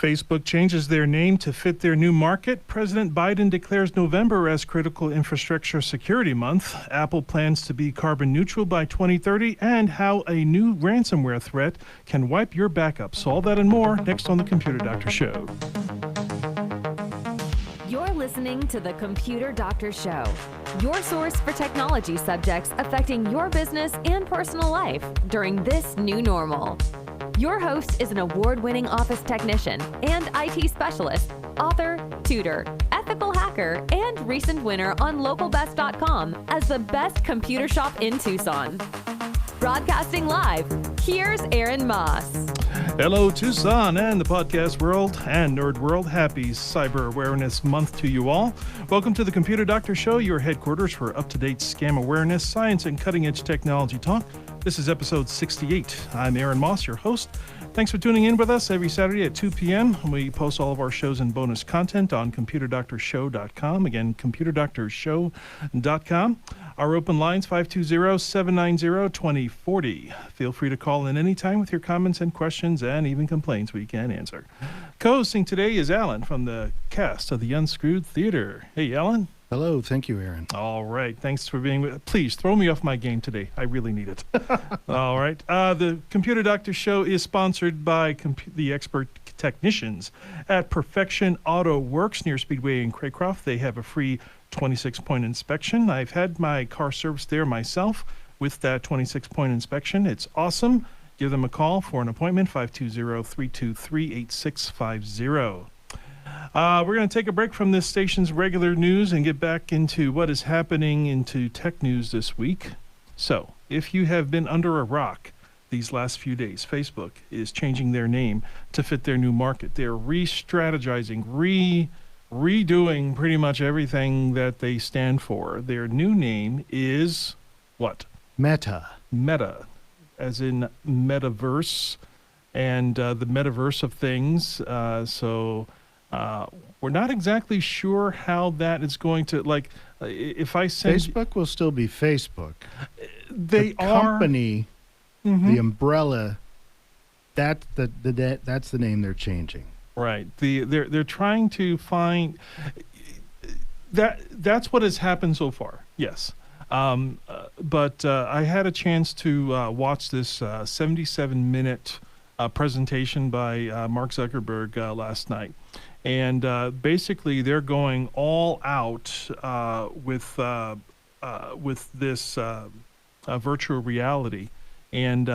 Facebook changes their name to fit their new market. President Biden declares November as Critical Infrastructure Security Month. Apple plans to be carbon neutral by 2030, and how a new ransomware threat can wipe your backups. All that and more next on The Computer Doctor Show. You're listening to The Computer Doctor Show, your source for technology subjects affecting your business and personal life during this new normal. Your host is an award-winning office technician and IT specialist, author, tutor, ethical hacker, and recent winner on localbest.com as the best computer shop in Tucson. Broadcasting live, here's Aaron Moss. Hello, Tucson and the podcast world and nerd world. Happy Cyber Awareness Month to you all. Welcome to the Computer Doctor Show, your headquarters for up-to-date scam awareness, science, and cutting-edge technology talk. This is episode 68. I'm Aaron Moss, your host. Thanks for tuning in with us every Saturday at 2 p.m. We post all of our shows and bonus content on computerdoctorshow.com. Again, computerdoctorshow.com. Our open lines, 520-790-2040. Feel free to call in anytime with your comments and questions and even complaints we can answer. Co-hosting today is Alan from the cast of the Unscrewed Theater. Hey, Alan. Hello. Thank you, Aaron. All right. Thanks for being with. Please throw me off my game today. I really need it. All right. The Computer Doctor Show is sponsored by the expert technicians at Perfection Auto Works near Speedway in Craycroft. They have a free 26-point inspection. I've had my car serviced there myself with that 26-point inspection. It's awesome. Give them a call for an appointment, 520-323-8650. We're going to take a break from this station's regular news and get back into what is happening into tech news this week. So, if you have been under a rock these last few days, Facebook is changing their name to fit their new market. They're re-strategizing, redoing pretty much everything that they stand for. Their new name is what? Meta. Meta, as in metaverse and the metaverse of things. We're not exactly sure how that is going to, if I send... Facebook will still be Facebook. The company, the umbrella, that's the name they're changing. Right. They're trying to find... That's what has happened so far, yes. But I had a chance to watch this 77-minute presentation by Mark Zuckerberg last night. And basically, they're going all out with this virtual reality, and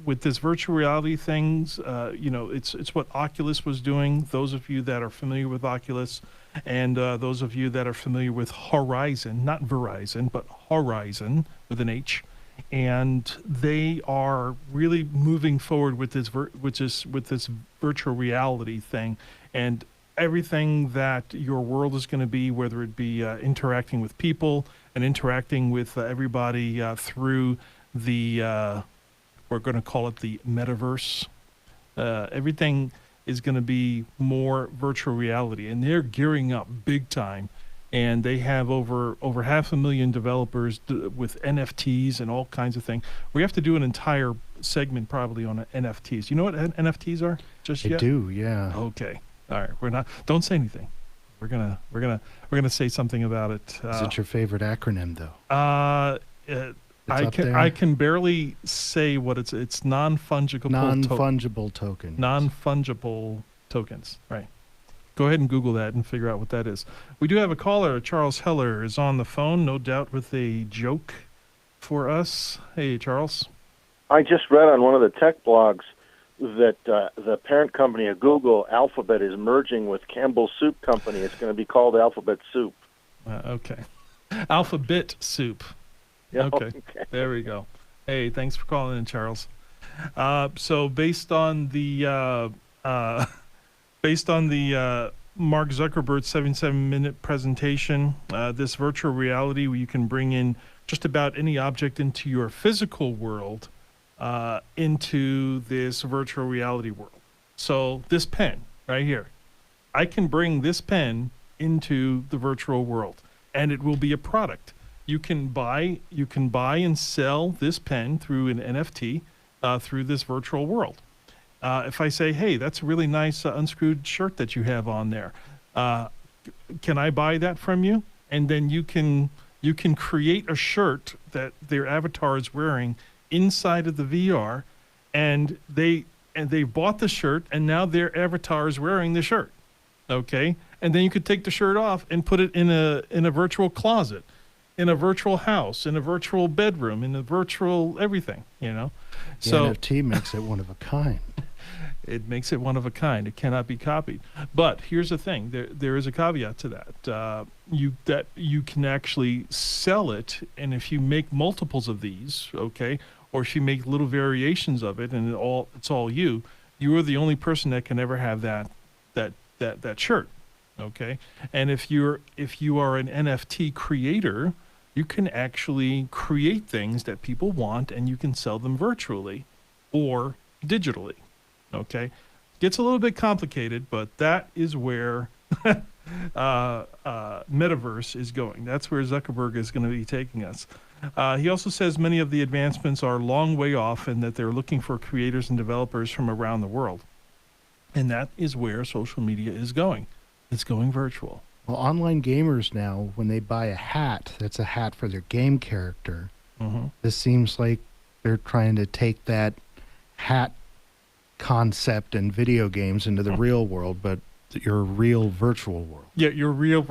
with this virtual reality things, it's what Oculus was doing. Those of you that are familiar with Oculus, and those of you that are familiar with Horizon, not Verizon, but Horizon with an H, and they are really moving forward with this with this virtual reality thing, and everything that your world is going to be, whether it be interacting with people and interacting with everybody through the, we're going to call it the metaverse. Everything is going to be more virtual reality, and they're gearing up big time. And they have over 500,000 developers with NFTs and all kinds of things. We have to do an entire segment probably on NFTs. You know what NFTs are? Just yet? I do, yeah. Okay. All right, we're not. Don't say anything. We're gonna say something about it. Is it your favorite acronym, though? I can barely say what it's. It's non-fungible. Non-fungible tokens. Non-fungible tokens. Right. Go ahead and Google that and figure out what that is. We do have a caller. Charles Heller is on the phone, no doubt with a joke for us. Hey, Charles. I just read on one of the tech blogs that the parent company of Google, Alphabet, is merging with Campbell's Soup Company. It's going to be called Alphabet Soup. Okay. Alphabet Soup. Yeah, okay. There we go. Hey, thanks for calling in, Charles. So based on the Mark Zuckerberg 77-minute presentation, this virtual reality where you can bring in just about any object into your physical world, into this virtual reality world. So this pen right here, I can bring this pen into the virtual world, and it will be a product. You can buy and sell this pen through an NFT through this virtual world. If I say, hey, that's a really nice unscrewed shirt that you have on there, can I buy that from you? And then you can create a shirt that their avatar is wearing inside of the VR, and they bought the shirt, and now their avatar is wearing the shirt. Okay, and then you could take the shirt off and put it in a virtual closet, in a virtual house, in a virtual bedroom, in a virtual everything. The So NFT makes it one of a kind. it makes it one of a kind. It cannot be copied. But here's the thing: there is a caveat to that. You can actually sell it, and if you make multiples of these, okay, or if you make little variations of it, and it's all you are the only person that can ever have that shirt, okay. And if you are an NFT creator, you can actually create things that people want, and you can sell them virtually or digitally. Okay, gets a little bit complicated, but that is where metaverse is going. That's where Zuckerberg is going to be taking us. He also says many of the advancements are a long way off, and that they're looking for creators and developers from around the world. And that is where social media is going. It's going virtual. Well, online gamers now, when they buy a hat, that's a hat for their game character. Mm-hmm. This seems like they're trying to take that hat concept in video games into the real world, but your real virtual world. Yeah, your real.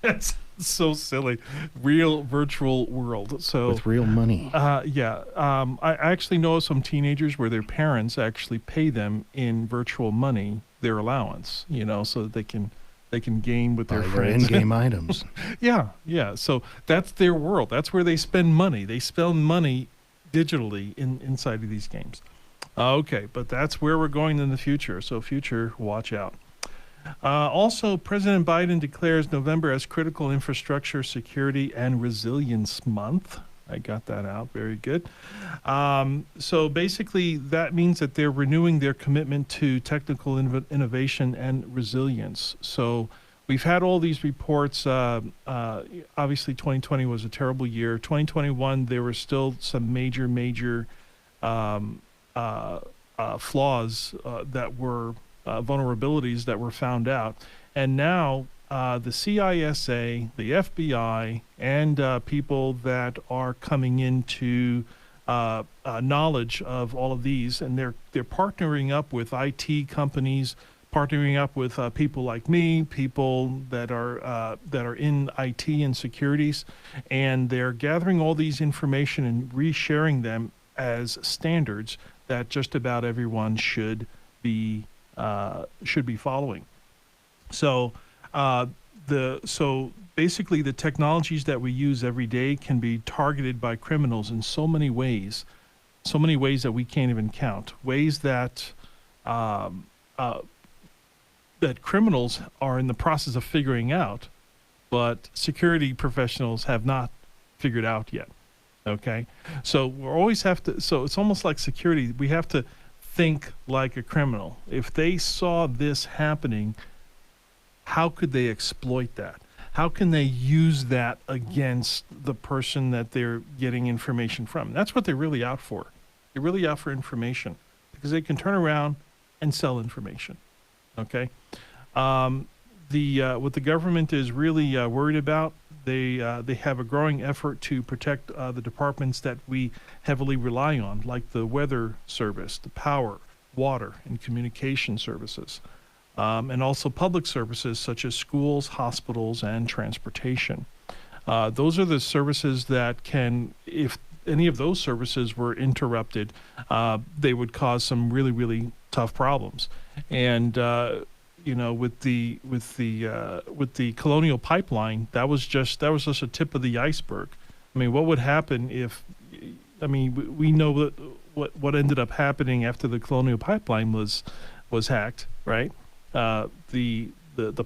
That's so silly. Real virtual world. So With real money. Yeah. I actually know some teenagers where their parents actually pay them in virtual money their allowance, so that they can game with their Buy friends. in-game items. Yeah. So that's their world. That's where they spend money. They spend money digitally inside of these games. Okay, but that's where we're going in the future. So future, watch out. Also, President Biden declares November as Critical Infrastructure Security and Resilience Month. I got that out. Very good. So basically, that means that they're renewing their commitment to technical innovation and resilience. So we've had all these reports. Obviously, 2020 was a terrible year. 2021, there were still some major flaws that were vulnerabilities that were found out. And now the CISA, the FBI, and people that are coming into knowledge of all of these, and they're partnering up with IT companies, partnering up with people like me, people that are in IT and securities, and they're gathering all these information and resharing them as standards that just about everyone should be following. So basically the technologies that we use every day can be targeted by criminals in so many ways that we can't even count. Ways that that criminals are in the process of figuring out, but security professionals have not figured out yet. Okay, so we always have to. So it's almost like security. We have to think like a criminal. If they saw this happening, how could they exploit that? How can they use that against the person that they're getting information from? That's what they're really out for. They're really out for information because they can turn around and sell information. Okay, what the government is really worried about. They have a growing effort to protect the departments that we heavily rely on, like the weather service, the power, water, and communication services, and also public services such as schools, hospitals, and transportation. Those are the services that can, if any of those services were interrupted, they would cause some really, really tough problems. And with the Colonial Pipeline, that was just a tip of the iceberg. I mean, what would happen if? I mean, we know that what ended up happening after the Colonial Pipeline was hacked, right? The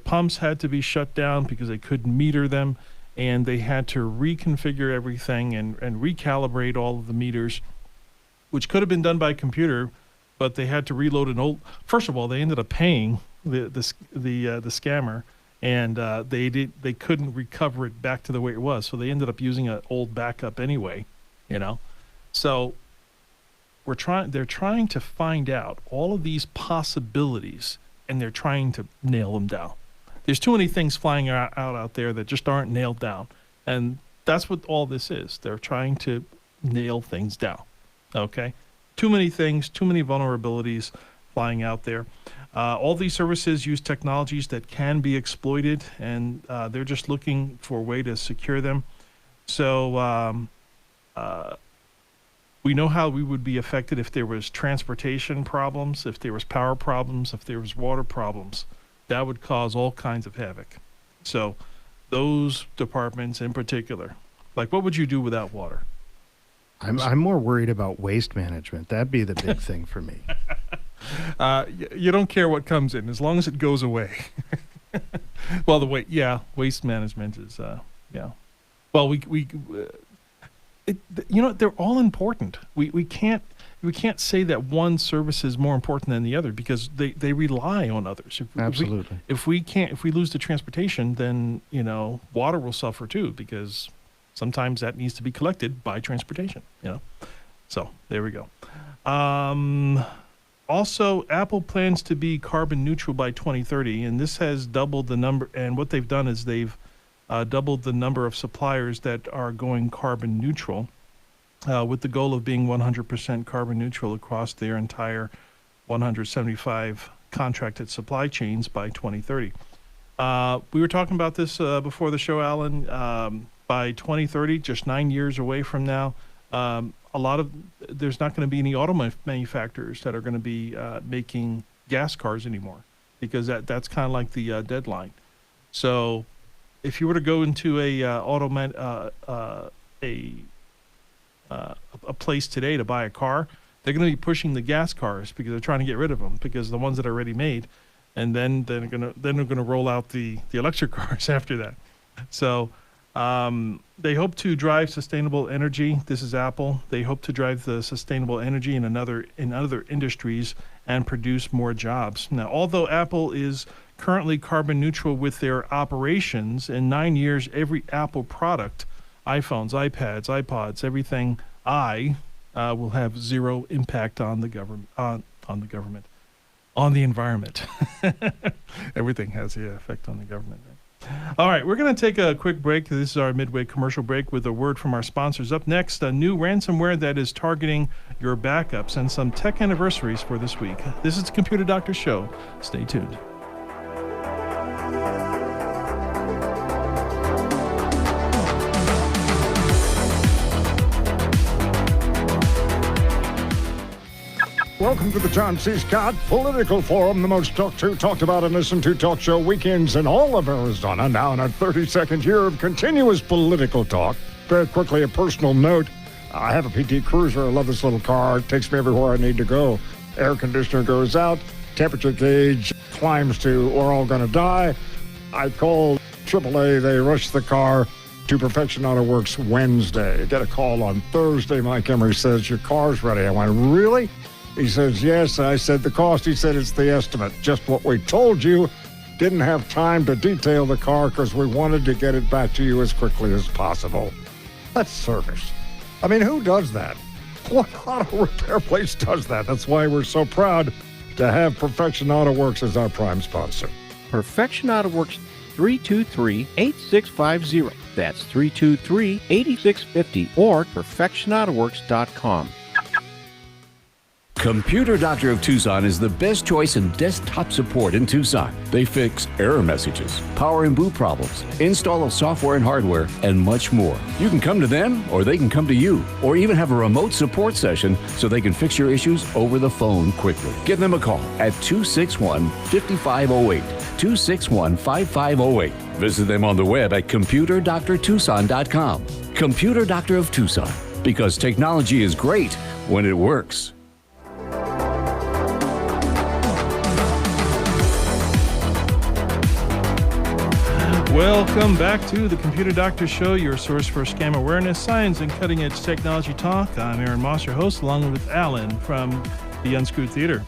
pumps had to be shut down because they couldn't meter them, and they had to reconfigure everything and recalibrate all of the meters, which could have been done by computer, but they had to reload an old. First of all, they ended up paying the scammer, and they couldn't recover it back to the way it was, so they ended up using an old backup anyway, So they're trying to find out all of these possibilities, and they're trying to nail them down. There's too many things flying out there that just aren't nailed down, and that's what all this is. They're trying to nail things down. Okay, too many things, too many vulnerabilities flying out there. All these services use technologies that can be exploited, and they're just looking for a way to secure them. So we know how we would be affected if there was transportation problems, if there was power problems, if there was water problems. That would cause all kinds of havoc. So those departments in particular, like what would you do without water? I'm more worried about waste management. That'd be the big thing for me. You don't care what comes in as long as it goes away. Well, waste management is Well, they're all important. We can't say that one service is more important than the other because they rely on others. Absolutely. If we lose the transportation, then water will suffer too because sometimes that needs to be collected by transportation. So there we go. Also, Apple plans to be carbon neutral by 2030, and this has doubled the number. And what they've done is they've doubled the number of suppliers that are going carbon neutral, with the goal of being 100% carbon neutral across their entire 175 contracted supply chains by 2030. We were talking about this before the show, Alan. By 2030, just 9 years away from now, there's not going to be any auto manufacturers that are going to be making gas cars anymore because that's kind of like the deadline. So if you were to go into a place today to buy a car, they're going to be pushing the gas cars because they're trying to get rid of them because the ones that are already made, and then they're going to roll out the electric cars after that. So they hope to drive sustainable energy. This is Apple. They hope to drive the sustainable energy in other industries and produce more jobs. Now, although Apple is currently carbon neutral with their operations, in 9 years, every Apple product, iPhones, iPads, iPods, everything will have zero impact on the government, on the environment. Everything has the effect on the government. All right, we're going to take a quick break. This is our midway commercial break with a word from our sponsors. Up next, a new ransomware that is targeting your backups and some tech anniversaries for this week. This is the Computer Doctor Show. Stay tuned. Welcome to the John C. Scott Political Forum, the most talked about and listened to talk show weekends in all of Arizona. Now in our 32nd year of continuous political talk. Very quickly, a personal note. I have a PT Cruiser. I love this little car. It takes me everywhere I need to go. Air conditioner goes out. Temperature gauge climbs to we're all going to die. I called AAA. They rushed the car to Perfection Auto Works Wednesday. Get a call on Thursday. Mike Emery says, your car's ready. I went, really? He says, yes. I said, the cost? He said, it's the estimate. Just what we told you. Didn't have time to detail the car because we wanted to get it back to you as quickly as possible. That's service. I mean, who does that? What auto repair place does that? That's why we're so proud to have Perfection Auto Works as our prime sponsor. Perfection Auto Works, 323-8650. That's 323-8650 or perfectionautoworks.com. Computer Doctor of Tucson is the best choice in desktop support in Tucson. They fix error messages, power and boot problems, install of software and hardware, and much more. You can come to them, or they can come to you, or even have a remote support session so they can fix your issues over the phone quickly. Give them a call at 261-5508, 261-5508. Visit them on the web at computerdoctortucson.com. Computer Doctor of Tucson, because technology is great when it works. Welcome back to the Computer Doctor Show, your source for scam awareness, science, and cutting-edge technology talk. I'm Aaron Moss, your host, along with Alan from the Unscrewed Theater.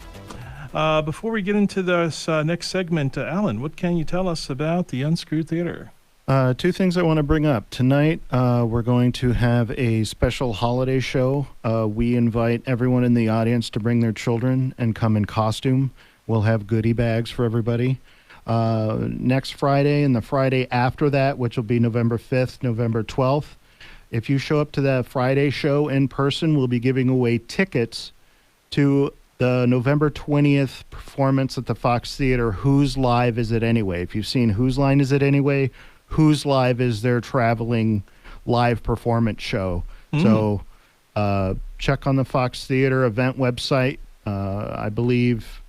Before we get into this next segment, Alan, what can you tell us about the Unscrewed Theater? Two things I want to bring up. Tonight, we're going to have a special holiday show. We invite everyone in the audience to bring their children and come in costume. We'll have goodie bags for everybody. Next Friday and the Friday after that, which will be November 5th, November 12th, if you show up to that Friday show in person, we'll be giving away tickets to the November 20th performance at the Fox Theater, Whose Live Is It Anyway? If you've seen Whose Line Is It Anyway? Whose Live is their traveling live performance show. So check on the Fox Theater event website. I believe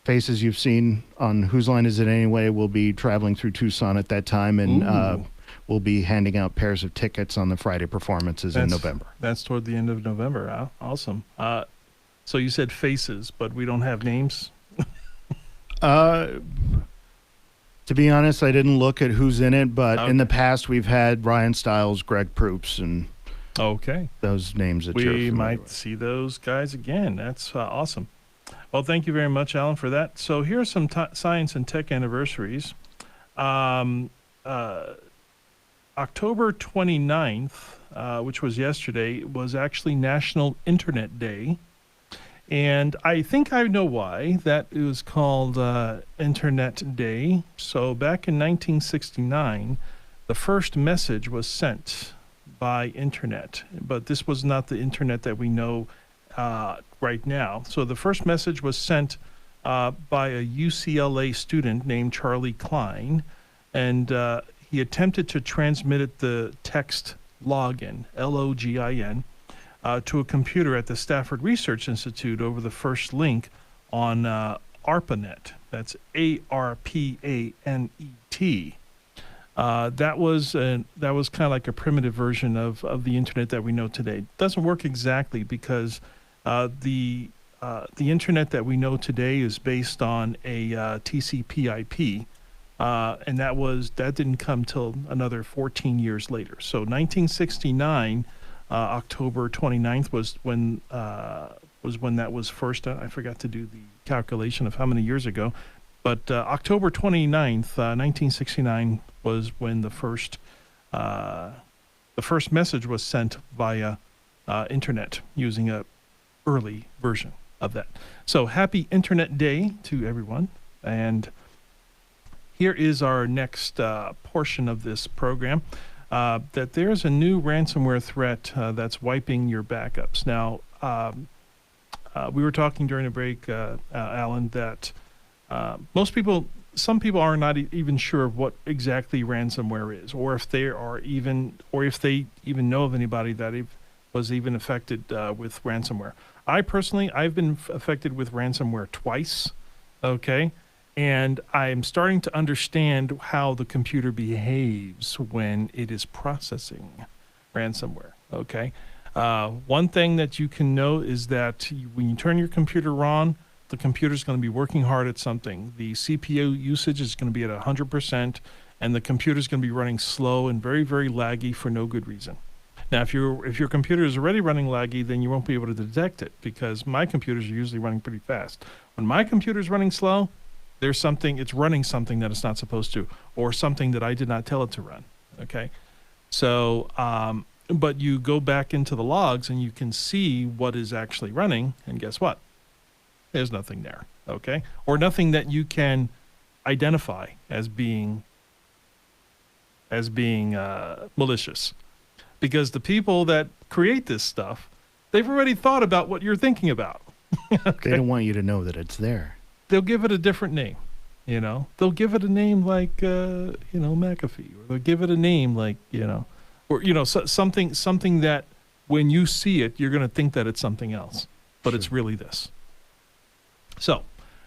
faces you've seen on Whose Line Is It Anyway will be traveling through Tucson at that time, and we'll be handing out pairs of tickets on the Friday performances in November. That's toward the end of November. Awesome. So you said faces, but we don't have names? To be honest, I didn't look at who's in it, but in the past we've had Ryan Stiles, Greg Proops, and those names that we might see those guys again. That's awesome. Well, thank you very much, Alan, for that. So here are some science and tech anniversaries. October 29th, which was yesterday, was actually National Internet Day. And I think I know why that it was called Internet Day. So back in 1969, the first message was sent by internet, but this was not the internet that we know right now. So the first message was sent by a UCLA student named Charlie Klein, and he attempted to transmit the text login, LOGIN, to a computer at the Stafford Research Institute over the first link on ARPANET. That's ARPANET. That was kind of like a primitive version of the internet that we know today. It doesn't work exactly because the internet that we know today is based on a TCP/IP, and that didn't come till another 14 years later. So 1969. October 29th was when that was first. I forgot to do the calculation of how many years ago, but October 29th, 1969 was when the first message was sent via internet using a early version of that. So happy Internet Day to everyone. And here is our next portion of this program. That there's a new ransomware threat that's wiping your backups. Now, we were talking during the break, Alan, that some people are not even sure of what exactly ransomware is, or if they even know of anybody that was even affected with ransomware. I've been affected with ransomware twice. Okay. And I'm starting to understand how the computer behaves when it is processing ransomware, okay? One thing that you can know is that when you turn your computer on, the computer's going to be working hard at something. The CPU usage is going to be at 100%, and the computer's going to be running slow and very, very laggy for no good reason. Now, if your computer is already running laggy, then you won't be able to detect it, because my computers are usually running pretty fast. When my computer's running slow, it's running something that it's not supposed to, or something that I did not tell it to run, okay? So, but you go back into the logs and you can see what is actually running, and guess what? There's nothing there, okay? Or nothing that you can identify as being malicious. Because the people that create this stuff, they've already thought about what you're thinking about. Okay? They don't want you to know that it's there. They'll give it a different name, They'll give it a name like, McAfee, or they'll give it a name like, something that when you see it, you're going to think that it's something else, but It's really this. So,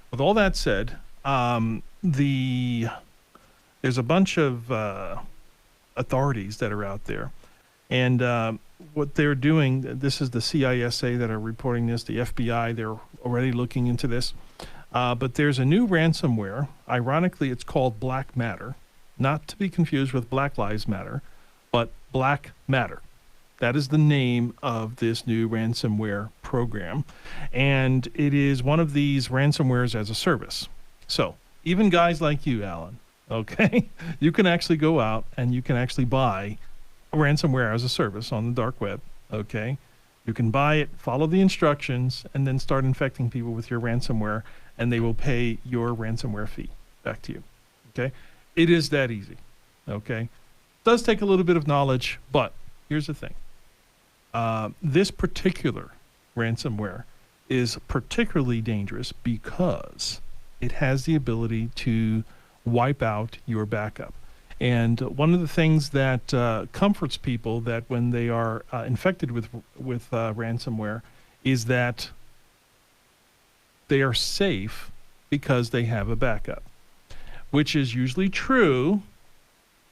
with all that said, there's a bunch of authorities that are out there, and what they're doing, this is the CISA that are reporting this, the FBI, they're already looking into this. But there's a new ransomware. Ironically, it's called Black Matter, not to be confused with Black Lives Matter, but Black Matter. That is the name of this new ransomware program. And it is one of these ransomwares as a service. So even guys like you, Alan, Okay, you can actually go out and you can actually buy ransomware as a service on the dark web. Okay, you can buy it, follow the instructions, and then start infecting people with your ransomware, and they will pay your ransomware fee back to you. Okay, it is that easy. Okay, it does take a little bit of knowledge, but here's the thing. This particular ransomware is particularly dangerous because it has the ability to wipe out your backup. And one of the things that comforts people that when they are infected with ransomware is that they are safe because they have a backup, which is usually true,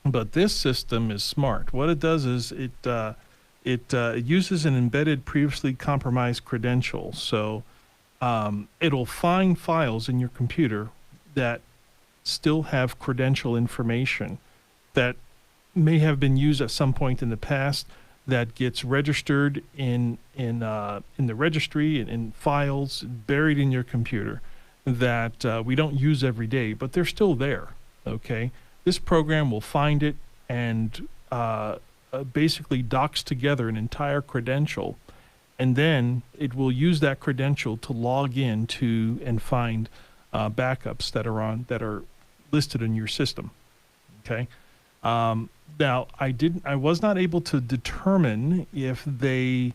but this system is smart. What it does is it uses an embedded previously compromised credential. So it'll find files in your computer that still have credential information that may have been used at some point in the past, that gets registered in the registry and in files buried in your computer that we don't use every day, but they're still there. Okay, this program will find it and basically docks together an entire credential, and then it will use that credential to log in to and find backups that are listed in your system. Okay. Now I was not able to determine if they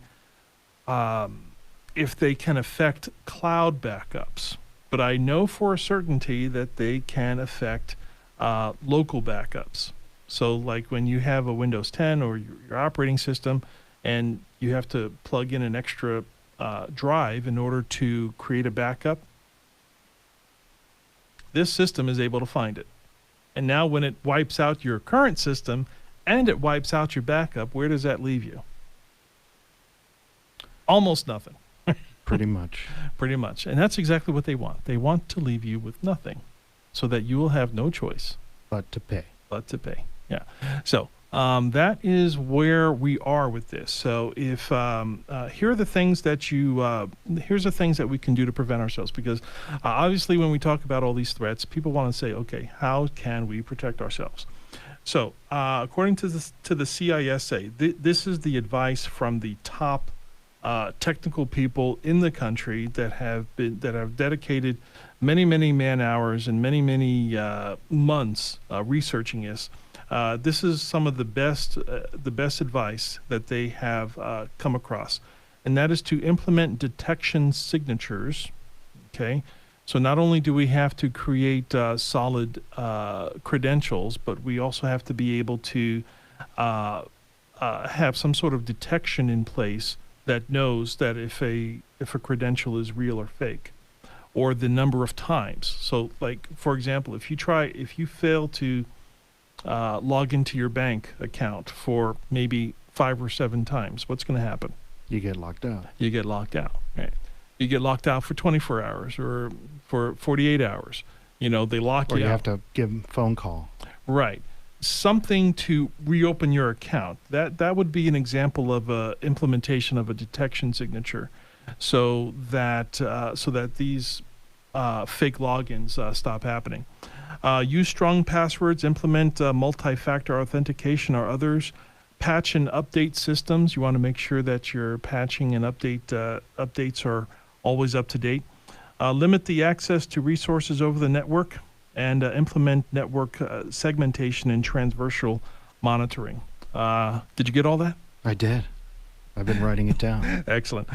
can affect cloud backups, but I know for a certainty that they can affect local backups. So like when you have a Windows 10 or your operating system and you have to plug in an extra drive in order to create a backup, this system is able to find it. And now when it wipes out your current system and it wipes out your backup, where does that leave you? Almost nothing. Pretty much. Pretty much. And that's exactly what they want. They want to leave you with nothing so that you will have no choice. But to pay. Yeah. So that is where we are with this. So if here are the things that here's the things that we can do to prevent ourselves, because obviously when we talk about all these threats, people want to say, okay, how can we protect ourselves? So according to the CISA, this is the advice from the top technical people in the country that have dedicated many man hours and many months researching this. This is some of the best advice that they have come across, and that is to implement detection signatures. Okay, so not only do we have to create solid credentials, but we also have to be able to have some sort of detection in place that knows that if a credential is real or fake, or the number of times. So, like for example, if you fail to log into your bank account for maybe 5 or 7 times, what's going to happen? You get locked out. You get locked out, right? You get locked out for 24 hours or for 48 hours. They lock you out. Or you have to give them a phone call. Right. Something to reopen your account. That would be an example of a implementation of a detection signature, so that these fake logins stop happening. Use strong passwords, implement multi-factor authentication or others. Patch and update systems. You want to make sure that your patching and updates are always up to date. Limit the access to resources over the network, and implement network segmentation and transversal monitoring. Did you get all that? I did. I've been writing it down. Excellent.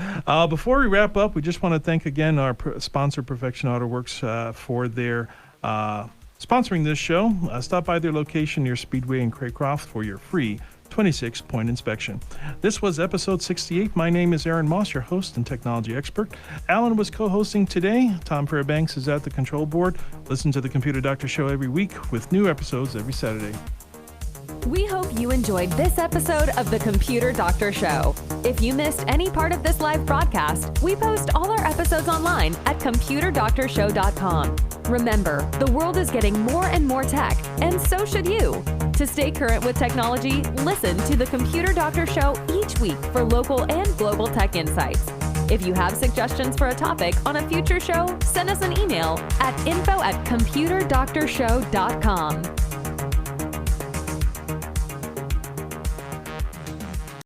Before we wrap up, we just want to thank again our sponsor, Perfection Auto Works, for their sponsoring this show. Stop by their location near Speedway in Craycroft for your free 26-point inspection. This was episode 68. My name is Aaron Moss, your host and technology expert. Alan was co-hosting today. Tom Fairbanks is at the control board. Listen to the Computer Doctor Show every week with new episodes every Saturday. We hope you enjoyed this episode of The Computer Doctor Show. If you missed any part of this live broadcast, we post all our episodes online at computerdoctorshow.com. Remember, the world is getting more and more tech, and so should you. To stay current with technology, listen to The Computer Doctor Show each week for local and global tech insights. If you have suggestions for a topic on a future show, send us an email at info@computerdoctorshow.com.